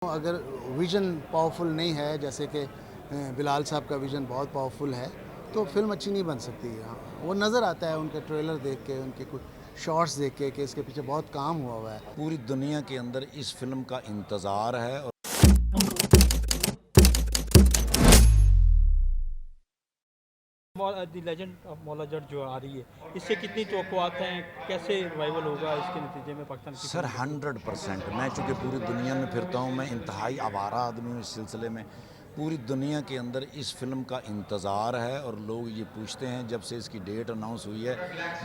अगर vision powerful नहीं है, जैसे कि बिलाल साहब का विज़न बहुत पावरफुल है, तो फिल्म अच्छी नहीं बन सकती है। हाँ, वो नज़र आता है उनके ट्रेलर देख के, उनके कुछ शॉट्स देख के कि इसके पीछे बहुत काम हुआ हुआ है। पूरी दुनिया के अंदर इस फिल्म का इंतज़ार है। और the legend of Maula Jatt जो आ रही है, इससे कितनी तवक्कुआत हैं, कैसे रिवाइवल होगा इसके नतीजे में पाकिस्तान की सर फिल्म इंडस्ट्री? 100% मैं चूँकि पूरी दुनिया में फिरता हूँ, मैं इंतहाई आवारा आदमी हूँ इस सिलसिले में। पूरी दुनिया के अंदर इस फिल्म का इंतज़ार है और लोग ये पूछते हैं। जब से इसकी डेट अनाउंस हुई है,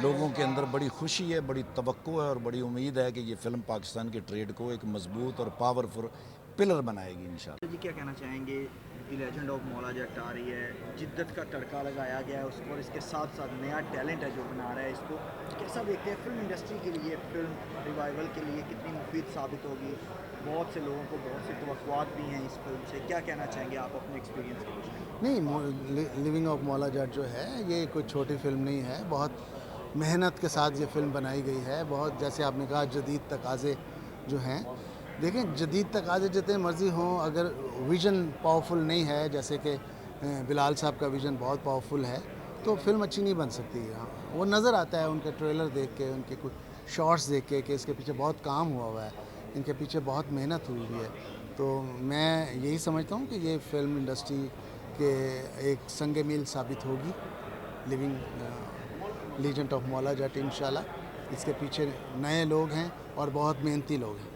लोगों के अंदर बड़ी खुशी है, बड़ी तवक्को है और बड़ी उम्मीद है कि ये फ़िल्म पाकिस्तान के ट्रेड को एक मजबूत और पावरफुल पिलर बनाएगी इंशाल्लाह। जी क्या कहना चाहेंगे? The legend of Maula Jatt आ रही है, जिद्दत का तड़का लगाया गया है उसको और इसके साथ साथ नया टैलेंट है जो बना रहा है इसको। कैसा देखते हैं फिल्म इंडस्ट्री के लिए, फिल्म रिवाइवल के लिए कितनी मुफीद साबित होगी? बहुत से लोगों को बहुत सी तवक्कुआत भी हैं इस फिल्म से। क्या कहना चाहेंगे आप अपने एक्सपीरियंस के विषय में? नहीं, लिविंग ऑफ मौला जट जो है, ये कोई छोटी फिल्म नहीं है। बहुत मेहनत के साथ ये फिल्म बनाई गई है। बहुत, जैसे आपने कहा, जदीद तकाज़े जो हैं, देखें, जदीद तकाज़े जितने मर्ज़ी हों, अगर विज़न पावरफुल नहीं है, जैसे कि बिलाल साहब का विज़न बहुत पावरफुल है, तो फिल्म अच्छी नहीं बन सकती है। हाँ, वो नज़र आता है उनके ट्रेलर देख के, उनके कुछ शॉट्स देख के कि इसके पीछे बहुत काम हुआ हुआ है, इनके पीछे बहुत मेहनत हुई हुई है। तो मैं यही समझता हूँ कि ये फिल्म इंडस्ट्री के एक संग मील साबित होगी, living legend of Maula Jatt. इंशाल्लाह इसके पीछे नए लोग हैं और बहुत मेहनती लोग हैं।